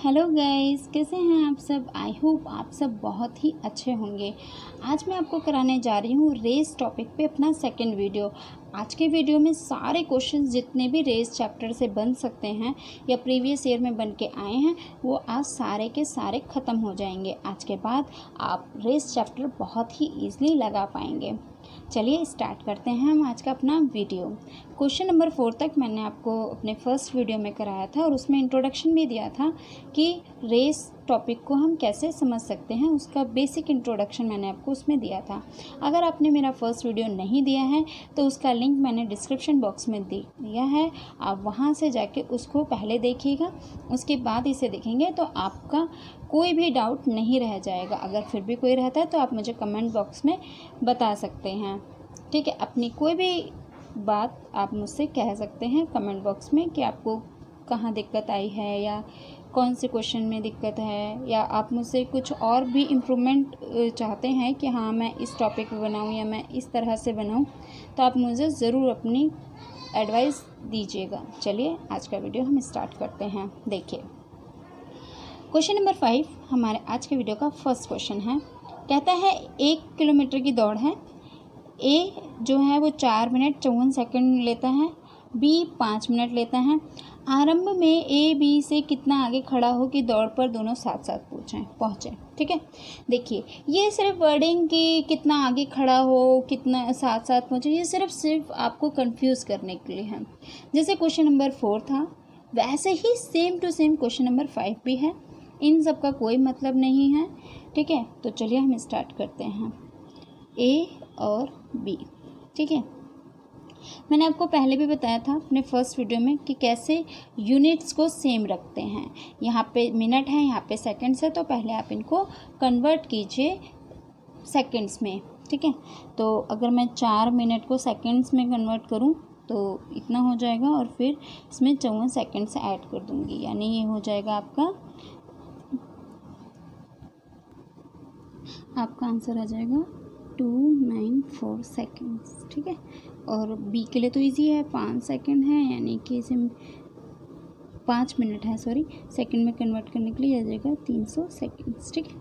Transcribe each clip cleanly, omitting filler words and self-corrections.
Hello guys, कैसे हैं आप सब। आई होप आप सब बहुत ही अच्छे होंगे। आज मैं आपको कराने जा रही हूँ रेस टॉपिक पे अपना सेकंड वीडियो। आज के वीडियो में सारे क्वेश्चंस जितने भी रेस चैप्टर से बन सकते हैं या प्रीवियस ईयर में बन के आए हैं वो आज सारे के सारे ख़त्म हो जाएंगे। आज के बाद आप रेस चैप्टर बहुत ही ईजिली लगा पाएंगे। चलिए स्टार्ट करते हैं हम आज का अपना वीडियो। क्वेश्चन नंबर 4 तक मैंने आपको अपने फर्स्ट वीडियो में कराया था और उसमें इंट्रोडक्शन भी दिया था कि रेस टॉपिक को हम कैसे समझ सकते हैं। उसका बेसिक इंट्रोडक्शन मैंने आपको उसमें दिया था। अगर आपने मेरा फर्स्ट वीडियो नहीं दिया है तो उसका लिंक मैंने डिस्क्रिप्शन बॉक्स में दिया है, आप वहां से जाके उसको पहले देखिएगा, उसके बाद इसे देखेंगे तो आपका कोई भी डाउट नहीं रह जाएगा। अगर फिर भी कोई रहता है तो आप मुझे कमेंट बॉक्स में बता सकते हैं, ठीक है। अपनी कोई भी बात आप मुझसे कह सकते हैं कमेंट बॉक्स में कि आपको कहाँ दिक्कत आई है या कौन से क्वेश्चन में दिक्कत है, या आप मुझसे कुछ और भी इम्प्रूवमेंट चाहते हैं कि हाँ मैं इस टॉपिक पे बनाऊँ या मैं इस तरह से बनाऊँ, तो आप मुझे ज़रूर अपनी एडवाइस दीजिएगा। चलिए आज का वीडियो हम स्टार्ट करते हैं। देखिए क्वेश्चन नंबर 5 हमारे आज के वीडियो का फर्स्ट क्वेश्चन है। कहता है 1 किलोमीटर की दौड़ है। ए जो है वो 4 मिनट 54 सेकंड लेता है, बी 5 मिनट लेता है। आरंभ में ए बी से कितना आगे खड़ा हो कि दौड़ पर दोनों साथ साथ पहुँचे। ठीक है, देखिए ये सिर्फ वर्डिंग की कितना आगे खड़ा हो कितना साथ साथ पहुँचे, ये सिर्फ आपको कंफ्यूज करने के लिए है। जैसे क्वेश्चन नंबर 4 था वैसे ही same to same question number 5 भी है, इन सब का कोई मतलब नहीं है। ठीक है, तो चलिए हम स्टार्ट करते हैं ए और बी। ठीक है, मैंने आपको पहले भी बताया था अपने फर्स्ट वीडियो में कि कैसे यूनिट्स को सेम रखते हैं। यहाँ पे मिनट है, यहाँ पे सेकंड्स है, तो पहले आप इनको कन्वर्ट कीजिए सेकंड्स में। ठीक है, तो अगर मैं 4 मिनट को सेकंड्स में कन्वर्ट करूँ तो इतना हो जाएगा और फिर इसमें 54 सेकंड्स ऐड कर दूँगी, यानी ये हो जाएगा आपका आंसर आ जाएगा 294 सेकेंड्स। ठीक है, और बी के लिए तो इजी है, 5 सेकंड है, यानी कि इसे 5 मिनट है, सेकंड में कन्वर्ट करने के लिए आ जाएगा 300 सेकेंड्स। ठीक है,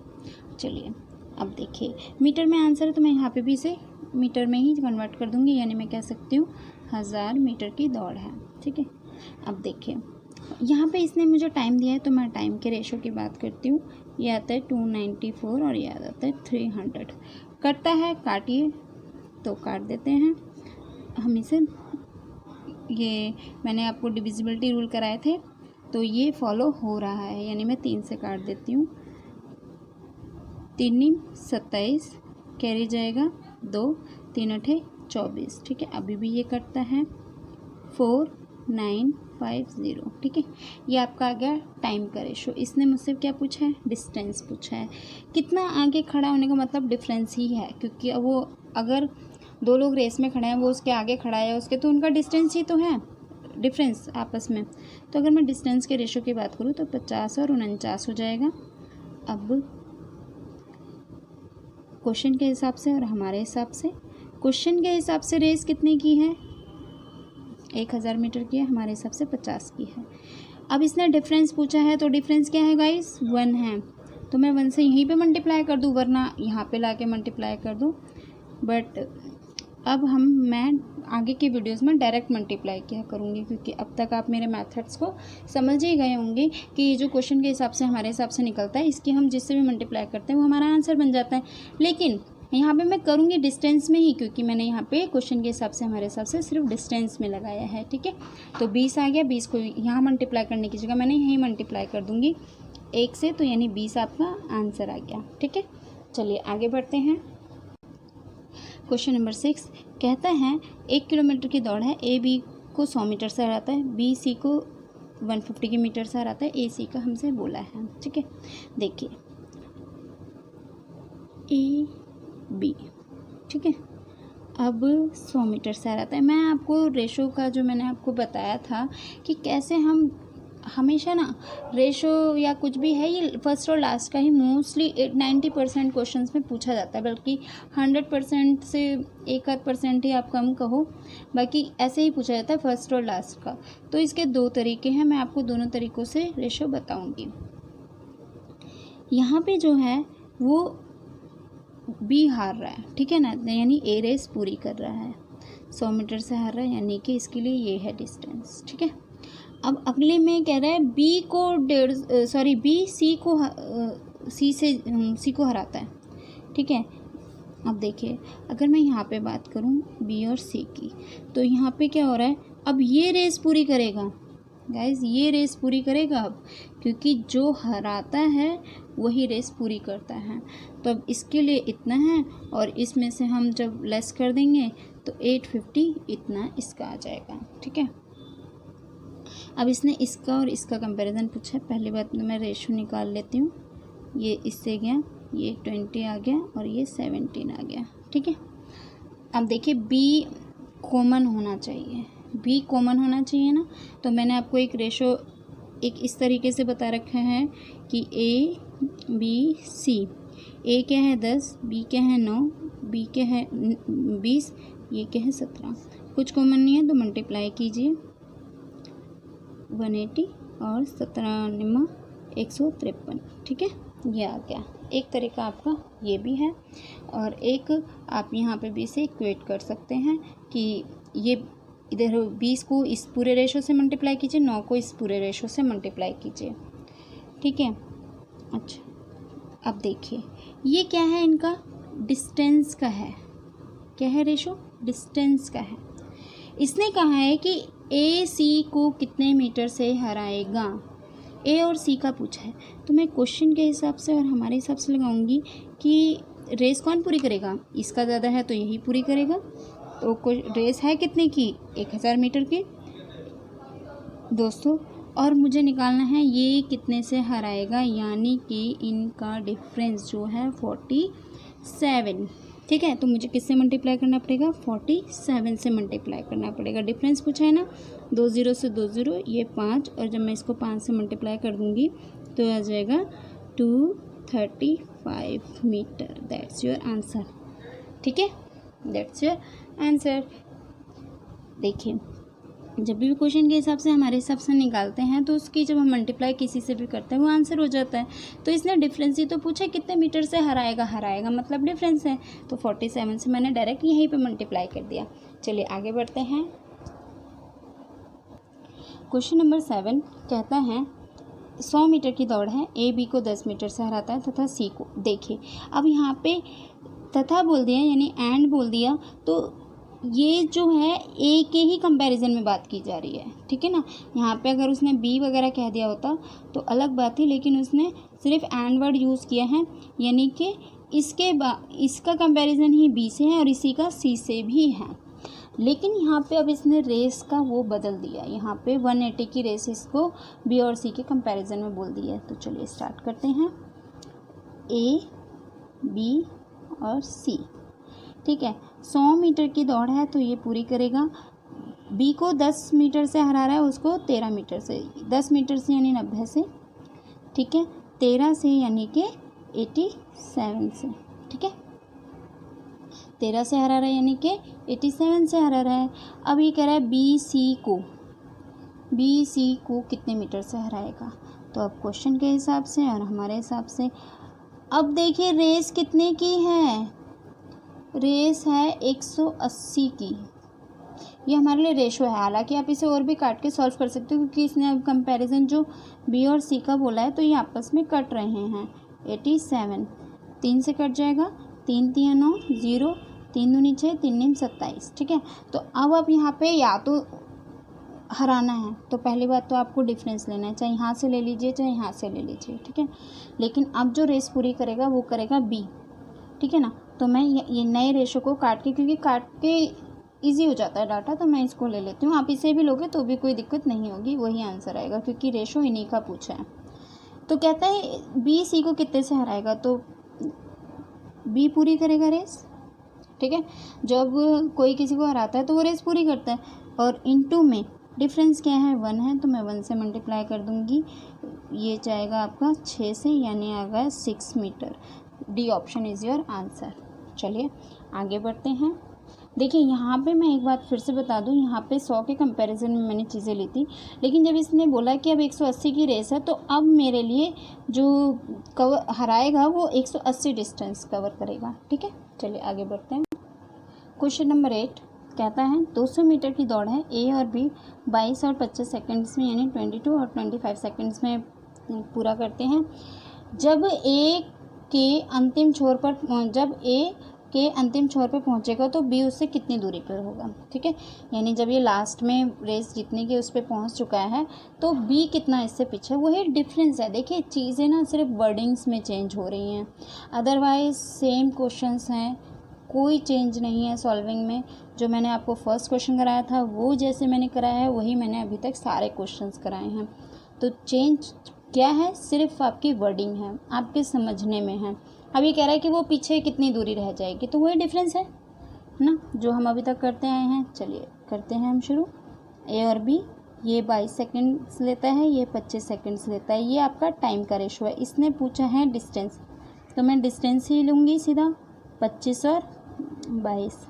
चलिए अब देखिए मीटर में आंसर है तो मैं यहाँ पे भी इसे मीटर में ही कन्वर्ट कर दूँगी, यानी मैं कह सकती हूँ 1000 मीटर की दौड़ है। ठीक है, अब देखिए यहाँ पे इसने मुझे टाइम दिया है तो मैं टाइम के रेशो की बात करती हूँ। ये आता है 294 और ये आता है 300। कटता है, काटिए तो काट देते हैं हम इसे। ये मैंने आपको डिविजिबिलिटी रूल कराए थे तो ये फॉलो हो रहा है, यानी मैं 3 से काट देती हूँ। 3 27 कैरी जाएगा 2, 3 8 24। ठीक है, अभी भी ये कटता है 4950। ठीक है, ये आपका आ गया टाइम का रेशो। इसने मुझसे क्या पूछा है, डिस्टेंस पूछा है। कितना आगे खड़ा होने का मतलब डिफरेंस ही है, क्योंकि अब वो अगर 2 लोग रेस में खड़े हैं, वो उसके आगे खड़ा है उसके, तो उनका डिस्टेंस ही तो है, डिफरेंस आपस में। तो अगर मैं डिस्टेंस के रेशो की बात करूँ तो 50 और 49 हो जाएगा। अब क्वेश्चन के हिसाब से और हमारे हिसाब से, क्वेश्चन के हिसाब से रेस कितने की है, 1000 मीटर की है, हमारे हिसाब से 50 की है। अब इसने डिफरेंस पूछा है तो डिफरेंस क्या है गाइस, 1 है, तो मैं 1 से यहीं पे मल्टीप्लाई कर दूँ, वरना यहाँ पे लाके मल्टीप्लाई कर दूँ। बट अब मैं आगे की वीडियोस में डायरेक्ट मल्टीप्लाई किया करूँगी, क्योंकि अब तक आप मेरे मेथड्स को समझ ही गए होंगे कि ये जो क्वेश्चन के हिसाब से हमारे हिसाब से निकलता है, इसकी हम जिससे भी मल्टीप्लाई करते हैं वो हमारा आंसर बन जाता है। लेकिन यहाँ पे मैं करूँगी डिस्टेंस में ही, क्योंकि मैंने यहाँ पे क्वेश्चन के हिसाब से हमारे हिसाब से सिर्फ डिस्टेंस में लगाया है। ठीक है, तो 20 आ गया, 20 को यहाँ मल्टीप्लाई करने की जगह मैंने यहीं मल्टीप्लाई कर दूँगी 1 से, तो यानी 20 आपका आंसर आ गया। ठीक है, चलिए आगे बढ़ते हैं। क्वेश्चन नंबर 6 कहता है 1 किलोमीटर की दौड़ है। ए बी को 100 मीटर से हराता है, बी सी को 150 की मीटर से हराता है, ए सी का हमसे बोला है। ठीक है, देखिए ए बी, ठीक है, अब 100 मीटर से हराता है। मैं आपको रेशो का जो मैंने आपको बताया था कि कैसे हम हमेशा ना रेशो या कुछ भी है ये फर्स्ट और लास्ट का ही मोस्टली 90% क्वेश्चन में पूछा जाता है, बल्कि 100% से 1% ही आप कम कहो, बाकी ऐसे ही पूछा जाता है फर्स्ट और लास्ट का। तो इसके 2 तरीके हैं, मैं आपको दोनों तरीक़ों से रेशो बताऊंगी। यहाँ पे जो है वो बी हार रहा है, ठीक है ना, यानी ए रेस पूरी कर रहा है, 100 मीटर से हार रहा है, यानी कि इसके लिए ये है डिस्टेंस, ठीक है। अब अगले में कह रहा है बी को बी सी को हराता है, ठीक है। अब देखिए अगर मैं यहाँ पे बात करूँ बी और सी की, तो यहाँ पे क्या हो रहा है, अब ये रेस पूरी करेगा गाइज, ये रेस पूरी करेगा अब, क्योंकि जो हराता है वही रेस पूरी करता है। तो अब इसके लिए इतना है और इसमें से हम जब लेस कर देंगे तो 850 इतना इसका आ जाएगा, ठीक है। अब इसने इसका और इसका कंपैरिजन पूछा है। पहली बात तो मैं रेशो निकाल लेती हूँ, ये इससे गया, ये 20 आ गया और ये 17 आ गया, ठीक है। अब देखिए बी कॉमन होना चाहिए, बी कॉमन होना चाहिए ना, तो मैंने आपको एक रेशो एक इस तरीके से बता रखा है कि ए बी सी, ए क्या है 10, बी क्या है 9, बी क्या है 20, ये क्या है 17, कुछ कॉमन नहीं है तो मल्टीप्लाई कीजिए 180 और 17 153, ठीक है, ये आ गया। एक तरीका आपका ये भी है और एक आप यहाँ पे भी से इक्वेट कर सकते हैं कि ये इधर 20 को इस पूरे रेशो से मल्टीप्लाई कीजिए, 9 को इस पूरे रेशो से मल्टीप्लाई कीजिए, ठीक है। अच्छा अब देखिए ये क्या है, इनका डिस्टेंस का है, क्या है रेशो, डिस्टेंस का है। इसने कहा है कि ए सी को कितने मीटर से हराएगा, ए और सी का पूछा है, तो मैं क्वेश्चन के हिसाब से और हमारे हिसाब से लगाऊंगी कि रेस कौन पूरी करेगा, इसका ज़्यादा है तो यही पूरी करेगा। तो रेस है कितने की, 1000 मीटर की दोस्तों, और मुझे निकालना है ये कितने से हराएगा, यानी कि इनका डिफरेंस जो है 47, ठीक है। तो मुझे किससे मल्टीप्लाई करना पड़ेगा, 47 से मल्टीप्लाई करना पड़ेगा। डिफरेंस पूछा है ना, 2 0 से 2 0, ये 5, और जब मैं इसको 5 से मल्टीप्लाई कर दूंगी तो आ जाएगा 235 मीटर। दैट्स योर आंसर, ठीक है, दैट्स योर आंसर। देखिए जब भी क्वेश्चन के हिसाब से हमारे हिसाब से निकालते हैं तो उसकी जब हम मल्टीप्लाई किसी से भी करते हैं वो आंसर हो जाता है। तो इसने डिफरेंस ही तो पूछा कितने मीटर से हराएगा, हराएगा मतलब डिफरेंस है, तो 47 से मैंने डायरेक्ट यहीं पे मल्टीप्लाई कर दिया। चलिए आगे बढ़ते हैं। क्वेश्चन नंबर 7 कहता है 100 मीटर की दौड़ है, ए बी को 10 मीटर से हराता है तथा सी को, देखिए अब यहाँ पे तथा बोल दिया यानी एंड बोल दिया, तो ये जो है ए के ही कंपैरिजन में बात की जा रही है, ठीक है ना। यहाँ पे अगर उसने बी वगैरह कह दिया होता तो अलग बात थी, लेकिन उसने सिर्फ एंड वर्ड यूज़ किया है, यानी कि इसका कंपैरिजन ही बी से है और इसी का सी से भी है। लेकिन यहाँ पे अब इसने रेस का वो बदल दिया, यहाँ पे 180 की रेस इसको बी और सी के कंपैरिजन में बोल दिया है। तो चलिए स्टार्ट करते हैं, ए बी और सी, ठीक है। 100 मीटर की दौड़ है तो ये पूरी करेगा, बी को 10 मीटर से हरा रहा है, उसको 13 मीटर से, 10 मीटर से यानी 90 से, ठीक है, 13 से यानी कि 87 से, ठीक है, 13 से हरा रहा है यानी कि 87 से हरा रहा है। अब ये कह रहा है बी सी को कितने मीटर से हराएगा, तो अब क्वेश्चन के हिसाब से और हमारे हिसाब से, अब देखिए रेस कितने की है, रेस है 180 की, ये हमारे लिए रेशो है। हालांकि आप इसे और भी काट के सॉल्व कर सकते हो, क्योंकि इसने अब कंपैरिजन जो बी और सी का बोला है तो ये आपस में कट रहे हैं। 87 3 से कट जाएगा, 3 3 9 0, 3 दूनी 6, 3 9 27, ठीक है। तो अब आप यहाँ पे या तो हराना है तो पहली बात तो आपको डिफरेंस लेना है, चाहे यहाँ से ले लीजिए चाहे यहाँ से ले लीजिए, ठीक है। लेकिन अब जो रेस पूरी करेगा वो करेगा बी, ठीक है ना। तो मैं ये नए रेशो को काट के, क्योंकि काट के इजी हो जाता है डाटा, तो मैं इसको ले लेती हूँ। आप इसे भी लोगे तो भी कोई दिक्कत नहीं होगी, वही आंसर आएगा क्योंकि रेशो इन्हीं का पूछा है। तो कहता है बी सी को कितने से हराएगा, तो बी पूरी करेगा रेस, ठीक है। जब कोई किसी को हराता है तो वो रेस पूरी करता है, और इनटू में डिफरेंस क्या है 1 है, तो मैं 1 से मल्टीप्लाई कर दूँगी, ये जाएगा आपका 6 से, यानी आ गया 6 metre. D option is your answer. चलिए आगे बढ़ते हैं। देखिए यहाँ पे मैं एक बात फिर से बता दूँ, यहाँ पे 100 के कंपैरिजन में मैंने चीज़ें ली थी, लेकिन जब इसने बोला कि अब 180 की रेस है तो अब मेरे लिए जो कवर हराएगा वो 180 डिस्टेंस कवर करेगा। ठीक है, चलिए आगे बढ़ते हैं। क्वेश्चन नंबर 8 कहता है 200 मीटर की दौड़ है, ए और बी 22 और 25 सेकंड्स में यानी 22 और 25 सेकंड्स में पूरा करते हैं। जब ए के अंतिम छोर पर पहुंचेगा तो बी उससे कितनी दूरी पर होगा। ठीक है, यानी जब ये लास्ट में रेस जीतने के उस पर पहुंच चुका है तो बी कितना इससे पीछे, वही डिफरेंस है। देखिए चीज़ें ना सिर्फ वर्डिंग्स में चेंज हो रही हैं, अदरवाइज सेम क्वेश्चंस हैं, कोई चेंज नहीं है सॉल्विंग में। जो मैंने आपको फर्स्ट क्वेश्चन कराया था वो जैसे मैंने कराया है वही मैंने अभी तक सारे क्वेश्चंस कराए हैं। तो चेंज क्या है, सिर्फ आपकी वर्डिंग है, आपके समझने में है। अभी कह रहा है कि वो पीछे कितनी दूरी रह जाएगी, तो वही डिफरेंस है ना जो हम अभी तक करते आए हैं। चलिए करते हैं हम शुरू। ए और बी, ये 22 सेकेंड्स लेता है, ये 25 सेकेंड्स लेता है, ये आपका टाइम का रेशो है। इसने पूछा है डिस्टेंस, तो मैं डिस्टेंस ही लूँगी सीधा, 25 और 22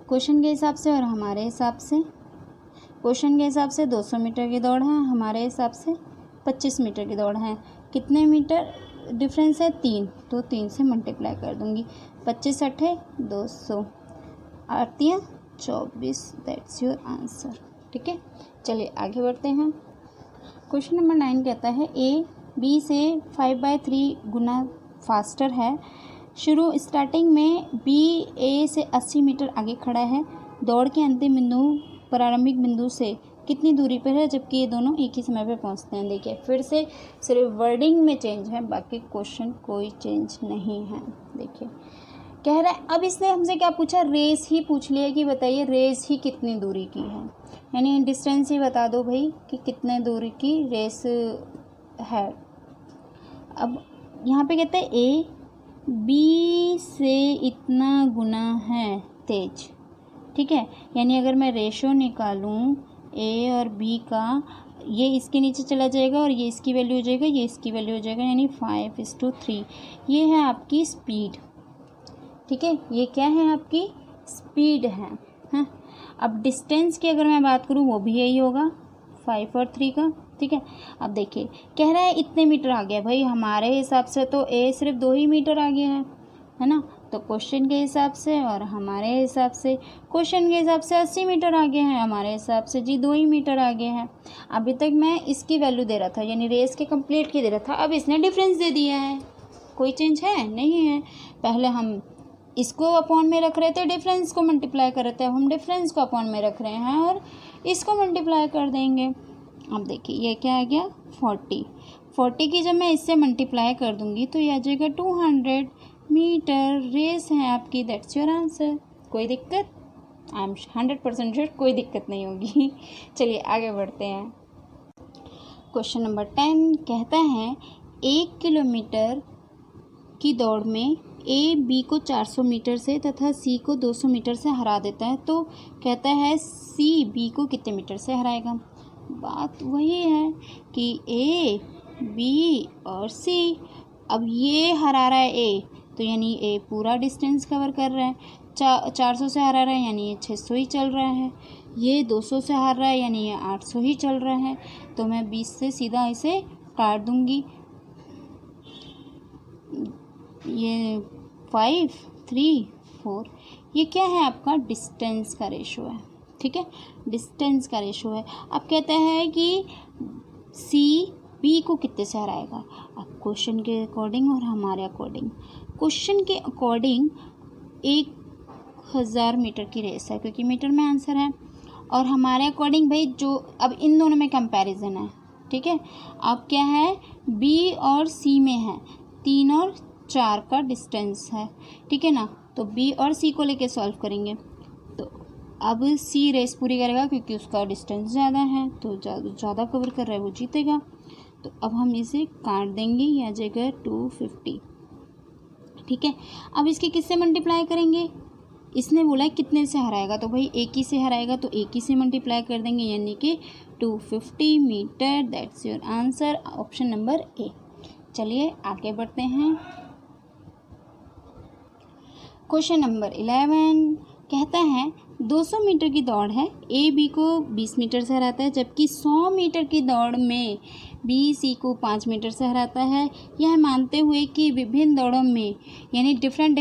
क्वेश्चन के हिसाब से और हमारे हिसाब से। क्वेश्चन के हिसाब से 200 मीटर की दौड़ है, हमारे हिसाब से 25 मीटर की दौड़ है। कितने मीटर डिफरेंस है, 3, तो 3 से मल्टीप्लाई कर दूंगी। 25 8 200 8 24, दैट्स योर आंसर। ठीक है, चलिए आगे बढ़ते हैं। क्वेश्चन नंबर 9 कहता है ए बी से 5/3 गुना फास्टर है। स्टार्टिंग में बी ए से 80 मीटर आगे खड़ा है, दौड़ के अंतिम बिंदु प्रारंभिक बिंदु से कितनी दूरी पर है, जबकि ये दोनों एक ही समय पर पहुंचते हैं। देखिए फिर से सिर्फ वर्डिंग में चेंज है, बाकी क्वेश्चन कोई चेंज नहीं है। देखिए कह रहा है, अब इसने हमसे क्या पूछा, रेस ही पूछ लिया कि बताइए रेस ही कितनी दूरी की है, यानी डिस्टेंस ही बता दो भाई कि कितने दूरी की रेस है। अब यहाँ पे कहते हैं ए बी से इतना गुना है तेज। ठीक है, यानी अगर मैं रेशो निकालूं ए और बी का, ये इसके नीचे चला जाएगा और ये इसकी वैल्यू हो जाएगा, ये इसकी वैल्यू हो जाएगा, यानी 5:3। ये है आपकी स्पीड। ठीक है, ये क्या है, आपकी स्पीड है। हाँ, अब डिस्टेंस की अगर मैं बात करूँ वो भी यही होगा, 5 और 3 का। ठीक है, अब देखिए कह रहा है इतने मीटर आ गया, भाई हमारे हिसाब से तो ए सिर्फ 2 ही मीटर आगे है ना, तो क्वेश्चन के हिसाब से और हमारे हिसाब से, क्वेश्चन के हिसाब से 80 मीटर आगे हैं, हमारे हिसाब से जी 2 ही मीटर आगे हैं। अभी तक मैं इसकी वैल्यू दे रहा था, यानी रेस के कंप्लीट की दे रहा था, अब इसने डिफरेंस दे दिया है। कोई चेंज है नहीं है, पहले हम इसको अपॉन में रख रहे थे, डिफरेंस को मल्टीप्लाई कर रहे थे, अब हम डिफरेंस को अपॉन में रख रहे हैं और इसको मल्टीप्लाई कर देंगे। अब देखिए ये क्या आ गया, 40 की जब मैं इससे मल्टीप्लाई कर दूंगी तो ये आ जाएगा 200 मीटर रेस है आपकी, दैट्स योर आंसर। कोई दिक्कत, आई एम 100% श्योर कोई दिक्कत नहीं होगी। चलिए आगे बढ़ते हैं। क्वेश्चन नंबर 10 कहता है 1 किलोमीटर की दौड़ में ए बी को 400 मीटर से तथा सी को 200 मीटर से हरा देता है, तो कहता है सी बी को कितने मीटर से हराएगा। बात वही है कि ए बी और सी, अब ये हरा रहा है ए, तो यानी ए पूरा डिस्टेंस कवर कर रहा है, 400 से हरा रहा है यानी ये 600 ही चल रहा है, ये 200 से हार रहा है यानी ये 800 ही चल रहा है, तो मैं 20 से सीधा इसे काट दूंगी। ये 5 3 4, ये क्या है आपका डिस्टेंस का रेशो है। ठीक है, डिस्टेंस का रेशो है। अब कहता है कि सी बी को कितने से हराएगा। अब क्वेश्चन के अकॉर्डिंग और हमारे अकॉर्डिंग, क्वेश्चन के अकॉर्डिंग 1000 मीटर की रेस है क्योंकि मीटर में आंसर है, और हमारे अकॉर्डिंग भाई जो अब इन दोनों में कंपैरिजन है। ठीक है, अब क्या है, बी और सी में है 3 और 4 का डिस्टेंस है। ठीक है ना, तो बी और सी को लेके सॉल्व करेंगे, तो अब सी रेस पूरी करेगा क्योंकि उसका डिस्टेंस ज़्यादा है, तो ज़्यादा कवर कर रहा है वो जीतेगा। तो अब हम इसे काट देंगे, ये आ जाएगा 250। ठीक है, अब इसके किससे मल्टीप्लाई करेंगे, इसने बोला है कितने से हराएगा, तो भाई एक ही से हराएगा तो एक ही से मल्टीप्लाई कर देंगे, यानी कि 250 metre, that's your answer, option number A. चलिए आगे बढ़ते हैं। क्वेश्चन नंबर 11 कहता है 200 मीटर की दौड़ है, ए बी को 20 मीटर से हराता है, जबकि 100 मीटर की दौड़ में बी सी को 5 मीटर से हराता है। यह मानते हुए कि विभिन्न दौड़ों में यानी डिफरेंट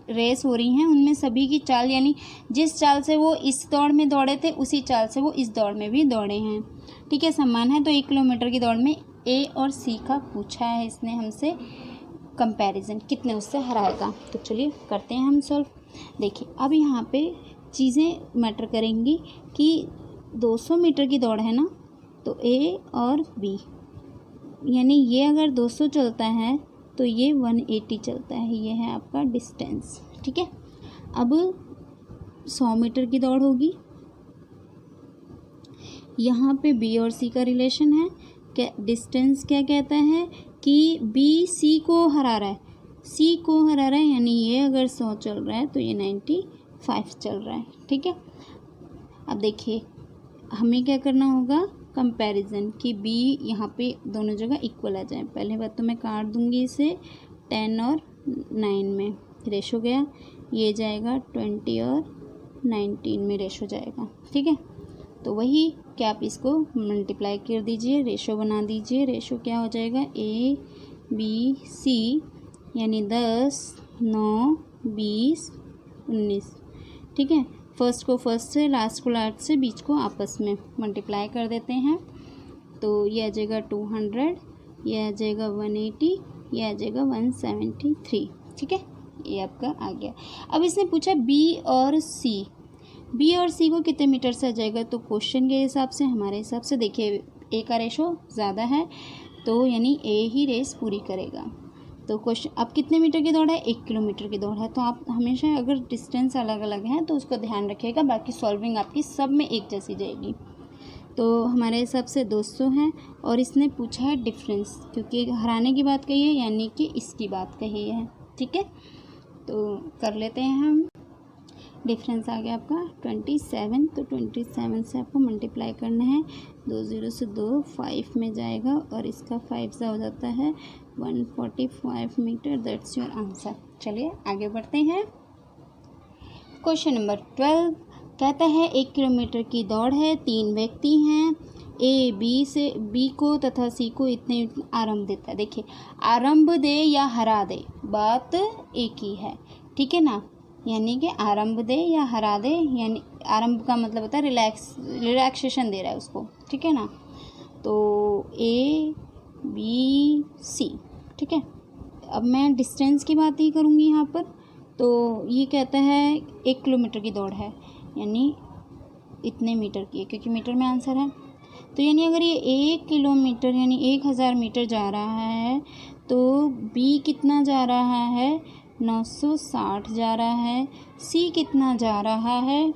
रेस हो रही हैं, उनमें सभी की चाल यानी जिस चाल से वो इस दौड़ में दौड़े थे उसी चाल से वो इस दौड़ में भी दौड़े हैं। ठीक है, समान है। तो 1 किलोमीटर की दौड़ में ए और सी का पूछा है इसने हमसे कंपैरिजन, कितने उससे हराएगा। तो चलिए करते हैं हम सॉल्व। देखिए अब यहाँ पे चीज़ें मैटर करेंगी कि 200 मीटर की दौड़ है ना, तो ए और बी यानी ये अगर 200 चलता है तो ये 180 चलता है, ये है आपका डिस्टेंस। ठीक है, अब 100 मीटर की दौड़ होगी, यहाँ पे बी और सी का रिलेशन है। क्या डिस्टेंस क्या कहता है कि बी सी को हरा रहा है, सी को हरा रहा है, यानी ये अगर 100 चल रहा है तो ये 95 चल रहा है। ठीक है, अब देखिए हमें क्या करना होगा, कंपैरिजन कि बी यहाँ पे दोनों जगह इक्वल आ जाए। पहले बात तो मैं काट दूंगी इसे 10 और 9 में, रेशो गया, ये जाएगा 20 और 19 में रेशो जाएगा। ठीक है, तो वही क्या आप इसको मल्टीप्लाई कर दीजिए, रेशो बना दीजिए। रेशो क्या हो जाएगा, ए बी सी यानी 10, 9, 20, 19। ठीक है, फर्स्ट को फर्स्ट से, लास्ट को लास्ट से, बीच को आपस में मल्टीप्लाई कर देते हैं। तो ये आ जाएगा 200, ये आ जाएगा 180, ये आ जाएगा 173। ठीक है, ये आपका आ गया। अब इसने पूछा बी और सी, बी और सी को कितने मीटर से आ जाएगा। तो क्वेश्चन के हिसाब से, हमारे हिसाब से देखिए ए का रेशो ज़्यादा है तो यानी ए ही रेस पूरी करेगा। तो क्वेश्चन अब कितने मीटर की दौड़ है, 1 किलोमीटर की दौड़ है। तो आप हमेशा अगर डिस्टेंस अलग अलग है तो उसको ध्यान रखिएगा, बाकी सॉल्विंग आपकी सब में एक जैसी जाएगी। तो हमारे हिसाब से 200 है और इसने पूछा है डिफरेंस, क्योंकि हराने की बात कही है यानी कि इसकी बात कही है। ठीक है, तो कर लेते हैं हम। डिफरेंस आ गया आपका 27, तो 27 से आपको मल्टीप्लाई करना है, 2 0 से 2 5 में जाएगा और इसका 5 से हो जाता है 145 मीटर। That's your answer. चलिए आगे बढ़ते हैं। क्वेश्चन नंबर 12 कहता है 1 किलोमीटर की दौड़ है, 3 व्यक्ति हैं, ए बी को तथा सी को इतने आरंभ देता है। देखिए आरंभ दे या हरा दे बात एक ही है। ठीक है ना, यानी कि आरंभ दे या हरा दे, यानी आरंभ का मतलब होता है रिलैक्सेशन दे रहा है उसको। ठीक है ना, तो ए बी सी। ठीक है, अब मैं डिस्टेंस की बात ही करूँगी यहाँ पर। तो ये कहता है 1 किलोमीटर की दौड़ है यानी इतने मीटर की है, क्योंकि मीटर में आंसर है। तो यानी अगर ये 1 किलोमीटर यानी 1000 मीटर जा रहा है तो बी कितना जा रहा है, 960 जा रहा है। सी कितना जा रहा है,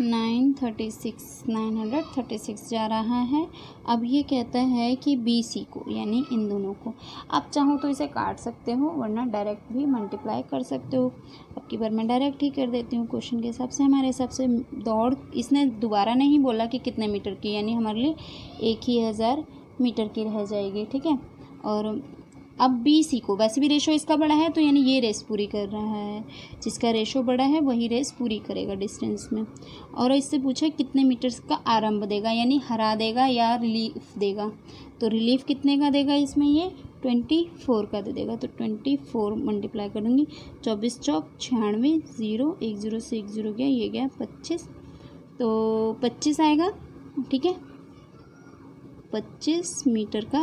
936 जा रहा है। अब ये कहता है कि बी सी को यानी इन दोनों को, आप चाहो तो इसे काट सकते हो वरना डायरेक्ट भी मल्टीप्लाई कर सकते हो। अब की बार मैं डायरेक्ट ही कर देती हूँ क्वेश्चन के हिसाब से। हमारे हिसाब से दौड़ इसने दोबारा नहीं बोला कि कितने मीटर की, यानी हमारे लिए 1000 मीटर की रह जाएगी। ठीक है, और अब बी सी को, वैसे भी रेशो इसका बड़ा है तो यानी ये रेस पूरी कर रहा है, जिसका रेशो बड़ा है वही रेस पूरी करेगा डिस्टेंस में। और इससे पूछा कितने मीटर्स का आरंभ देगा, यानी हरा देगा या रिलीफ देगा। तो रिलीफ कितने का देगा इसमें, ये 24 का दे देगा। तो 24 मल्टीप्लाई करूँगी, 24 चौक 96, 0 1 0 से 1 0 गया, ये गया 25, तो 25 आएगा। ठीक है, 25 मीटर का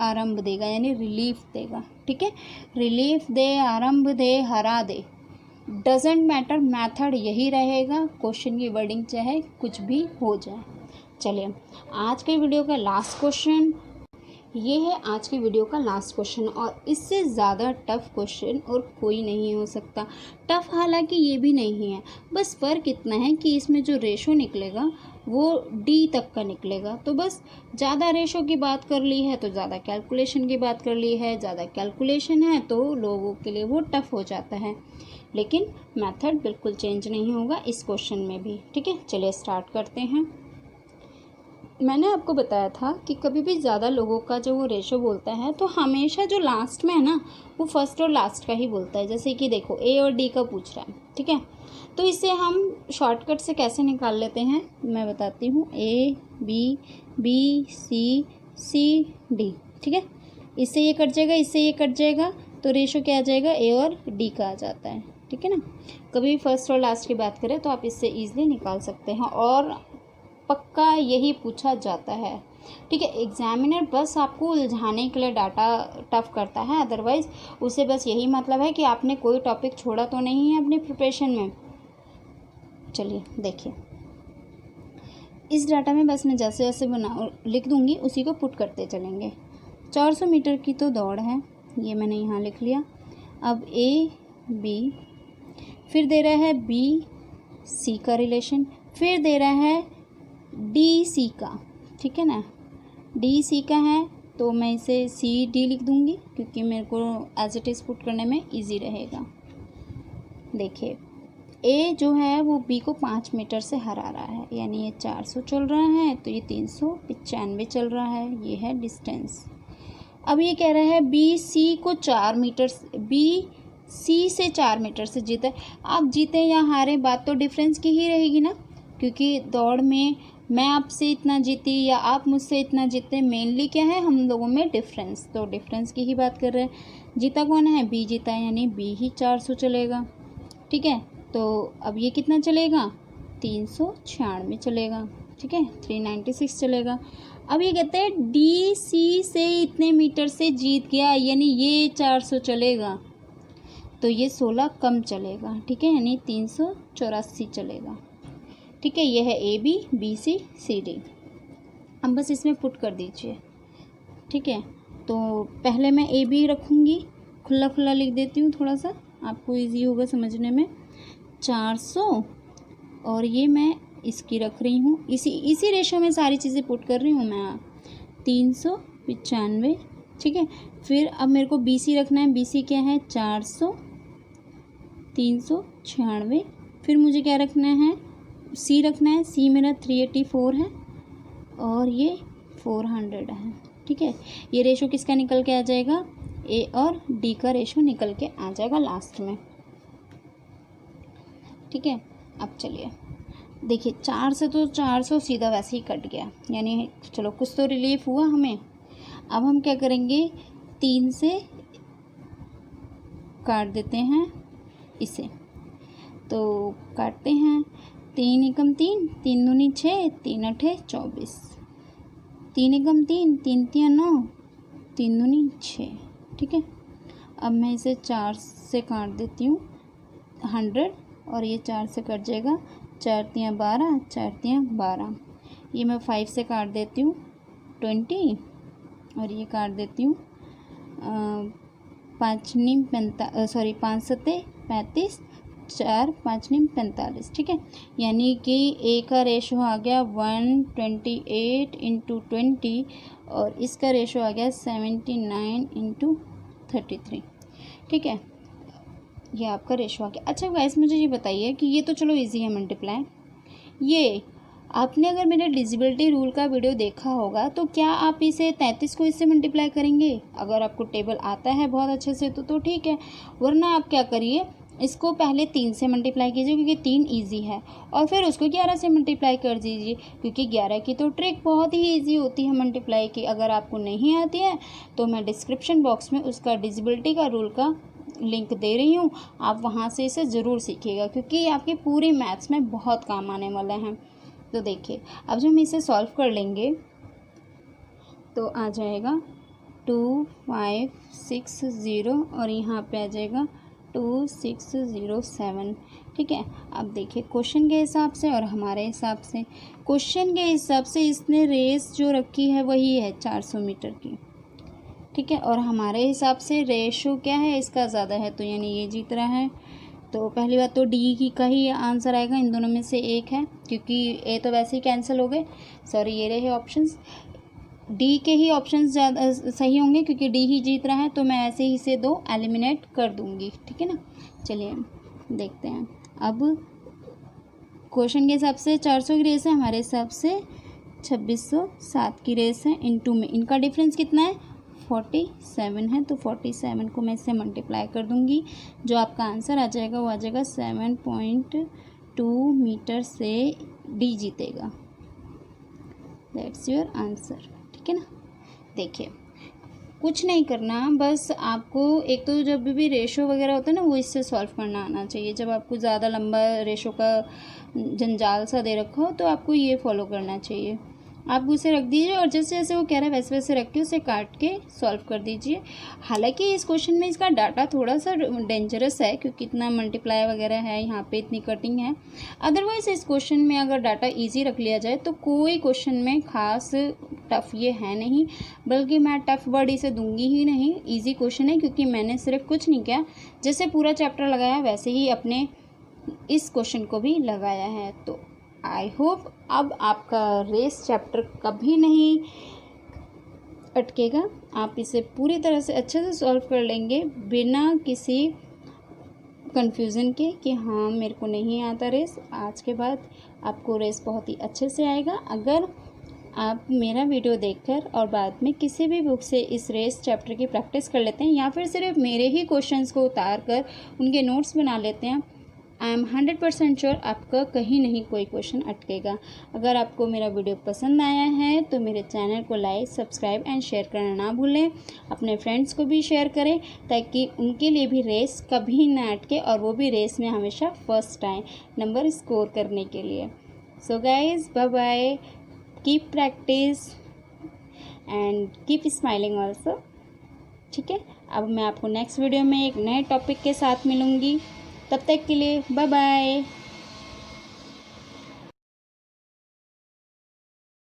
आरंभ देगा यानी रिलीफ देगा। ठीक है, रिलीफ दे, आरंभ दे, हरा दे, डजेंट मैटर, मेथड यही रहेगा। क्वेश्चन की वर्डिंग चाहे कुछ भी हो जाए। चलिए आज के वीडियो का लास्ट क्वेश्चन ये है, आज की वीडियो का लास्ट क्वेश्चन, और इससे ज़्यादा टफ क्वेश्चन और कोई नहीं हो सकता। टफ हालांकि ये भी नहीं है, बस फ़र्क इतना है कि इसमें जो रेशो निकलेगा वो डी तक का निकलेगा। तो बस ज़्यादा रेशो की बात कर ली है तो ज़्यादा कैलकुलेशन की बात कर ली है, ज़्यादा कैलकुलेशन है तो लोगों के लिए वो टफ हो जाता है, लेकिन मेथड बिल्कुल चेंज नहीं होगा इस क्वेश्चन में भी। ठीक है, चलिए स्टार्ट करते हैं। मैंने आपको बताया था कि कभी भी ज़्यादा लोगों का जो वो रेशो बोलता है तो हमेशा जो लास्ट में है ना वो फर्स्ट और लास्ट का ही बोलता है। जैसे कि देखो ए और डी का पूछ रहा है, ठीक है, तो इसे हम शॉर्टकट से कैसे निकाल लेते हैं मैं बताती हूँ। A B, B C, C D, ठीक है, इससे ये कट जाएगा, इससे ये कट जाएगा, तो रेशो क्या आ जाएगा, ए और डी का आ जाता है, ठीक है ना। कभी भी फर्स्ट और लास्ट की बात करें तो आप इससे ईजिली निकाल सकते हैं और पक्का यही पूछा जाता है, ठीक है। एग्जामिनर बस आपको उलझाने के लिए डाटा टफ करता है, अदरवाइज़ उसे बस यही मतलब है कि आपने कोई टॉपिक छोड़ा तो नहीं है अपनी प्रिपरेशन में। चलिए देखिए, इस डाटा में बस मैं जैसे जैसे लिख दूंगी उसी को पुट करते चलेंगे। 400 मीटर की तो दौड़ है, ये मैंने यहाँ लिख लिया। अब ए बी, फिर दे रहा है बी सी का रिलेशन, फिर दे रहा है डी सी का, ठीक है ना। डी सी का है तो मैं इसे सी डी लिख दूंगी क्योंकि मेरे को एज इट इज़ पुट करने में इजी रहेगा। देखिए ए जो है वो बी को 5 मीटर से हरा रहा है, यानी ये 400 चल रहा है तो ये 395 चल रहा है, ये है डिस्टेंस। अब ये कह रहा है बी सी को 4 मीटर, बी सी से 4 मीटर से जीता है। आप जीते या हारे बात तो डिफरेंस की ही रहेगी ना, क्योंकि दौड़ में मैं आपसे इतना जीती या आप मुझसे इतना जीते, मेनली क्या है हम लोगों में डिफरेंस, तो डिफरेंस की ही बात कर रहे हैं। जीता कौन है, बी जीता है, यानी बी ही 400 चलेगा, ठीक है। तो अब ये कितना चलेगा, 396 चलेगा, ठीक है, 396 चलेगा। अब ये कहते हैं डी सी से इतने मीटर से जीत गया, यानी ये 400 चलेगा तो ये 16 कम चलेगा, ठीक है, यानी 384 चलेगा, ठीक है। ये है A B, B C, C D. अब बस इसमें पुट कर दीजिए, ठीक है। तो पहले मैं ए बी रखूँगी, खुला खुला लिख देती हूँ, थोड़ा सा आपको इजी होगा समझने में। 400 और ये मैं इसकी रख रही हूँ, इसी रेशो में सारी चीज़ें पुट कर रही हूँ मैं, 395, ठीक है। फिर अब मेरे को बी सी रखना है, बी सी क्या है 400, 396, फिर मुझे क्या रखना है, सी रखना है, सी मेरा 384 है और ये 400 है, ठीक है। ये रेशो किसका निकल के आ जाएगा, ए और डी का रेशो निकल के आ जाएगा लास्ट में, ठीक है। अब चलिए देखिए, 4 से तो 400 सीधा वैसे ही कट गया, यानी चलो कुछ तो रिलीफ हुआ हमें। अब हम क्या करेंगे, 3 से काट देते हैं इसे, तो काटते हैं, 3 एकम 3, 3 दूनी 6, 3 अठे 24, 3 एकम 3, 3 तिया 9, 3 दूनी 6, ठीक है। अब मैं इसे 4 से काट देती हूँ 100 और ये 4 से कट जाएगा, 4 तिया 12, 4 तिया 12, ये मैं 5 से काट देती हूँ 20 और ये काट देती हूँ 5 सत्ते 35, 4 5 नीम 45, ठीक है। यानी कि ए का रेशो आ गया 128 × 20 और इसका रेशो आ गया 79 × 33, ठीक है। ये आपका रेशो आ गया। अच्छा गाइस, मुझे ये बताइए कि ये तो चलो इजी है मल्टीप्लाई, ये आपने अगर मेरे डिजिबिलिटी रूल का वीडियो देखा होगा तो क्या आप इसे 33 को इससे मल्टीप्लाई करेंगे? अगर आपको टेबल आता है बहुत अच्छे से तो ठीक है, वरना आप क्या करिए, इसको पहले 3 से मल्टीप्लाई कीजिए क्योंकि 3 इजी है, और फिर उसको 11 से मल्टीप्लाई कर दीजिए क्योंकि 11 की तो ट्रिक बहुत ही इजी होती है मल्टीप्लाई की। अगर आपको नहीं आती है तो मैं डिस्क्रिप्शन बॉक्स में उसका डिजिबिलिटी का रूल का लिंक दे रही हूँ, आप वहाँ से इसे ज़रूर सीखिएगा क्योंकि ये आपके पूरे मैथ्स में बहुत काम आने वाले हैं। तो देखिए, अब जब हम इसे सॉल्व कर लेंगे तो आ जाएगा 2560 और यहाँ पे आ जाएगा 2607, ठीक है। अब देखिए क्वेश्चन के हिसाब से और हमारे हिसाब से, क्वेश्चन के हिसाब से इसने रेस जो रखी है वही है 400 मीटर की, ठीक है, और हमारे हिसाब से रेशो क्या है इसका ज़्यादा है, तो यानी ये जीत रहा है। तो पहली बात तो डी की का ही आंसर आएगा, इन दोनों में से एक है क्योंकि ए तो वैसे ही कैंसिल हो गए, सॉरी ये रहे ऑप्शंस, डी के ही ऑप्शंस ज़्यादा सही होंगे क्योंकि डी ही जीत रहा है, तो मैं ऐसे ही से 2 एलिमिनेट कर दूंगी, ठीक है ना। चलिए देखते हैं, अब क्वेश्चन के हिसाब से 400 की रेस है, हमारे हिसाब से 2607 की रेस है, इनटू में इनका डिफरेंस कितना है 47 है, तो 47 को मैं इससे मल्टीप्लाई कर दूंगी। जो आपका आंसर आ जाएगा वो आ जाएगा 7.2 मीटर से डी जीतेगा। That's your answer. ठीक है ना। देखिए कुछ नहीं करना, बस आपको एक तो जब भी रेशो वगैरह होता है ना वो इससे सॉल्व करना आना चाहिए। जब आपको ज़्यादा लंबा रेशो का जंजाल सा दे रखा हो तो आपको ये फॉलो करना चाहिए। आप उसे रख दीजिए और जैसे जैसे वो कह रहा है वैसे वैसे रख के उसे काट के सॉल्व कर दीजिए। हालांकि इस क्वेश्चन में इसका डाटा थोड़ा सा डेंजरस है क्योंकि इतना मल्टीप्लाई वगैरह है, यहाँ पे इतनी कटिंग है। अदरवाइज़ इस क्वेश्चन में अगर डाटा इजी रख लिया जाए तो कोई क्वेश्चन में खास टफ ये है नहीं, बल्कि मैं टफ वर्ड इसे दूंगी ही नहीं। ईजी क्वेश्चन है क्योंकि मैंने सिर्फ कुछ नहीं किया, जैसे पूरा चैप्टर लगाया वैसे ही अपने इस क्वेश्चन को भी लगाया है। तो आई होप अब आपका रेस चैप्टर कभी नहीं अटकेगा, आप इसे पूरी तरह से अच्छे से सॉल्व कर लेंगे बिना किसी कंफ्यूजन के कि हाँ मेरे को नहीं आता रेस। आज के बाद आपको रेस बहुत ही अच्छे से आएगा। अगर आप मेरा वीडियो देखकर और बाद में किसी भी बुक से इस रेस चैप्टर की प्रैक्टिस कर लेते हैं या फिर सिर्फ मेरे ही क्वेश्चंस को उतार कर उनके नोट्स बना लेते हैं, आई एम 100% श्योर आपका कहीं नहीं कोई क्वेश्चन अटकेगा। अगर आपको मेरा वीडियो पसंद आया है तो मेरे चैनल को लाइक, सब्सक्राइब एंड शेयर करना ना भूलें। अपने फ्रेंड्स को भी शेयर करें ताकि उनके लिए भी रेस कभी ना अटके और वो भी रेस में हमेशा फर्स्ट आए नंबर स्कोर करने के लिए। So guys bye bye, keep practice and keep smiling also. ठीक है, अब मैं आपको नेक्स्ट वीडियो में एक नए टॉपिक के साथ मिलूँगी। तब तक के लिए बाय बाय।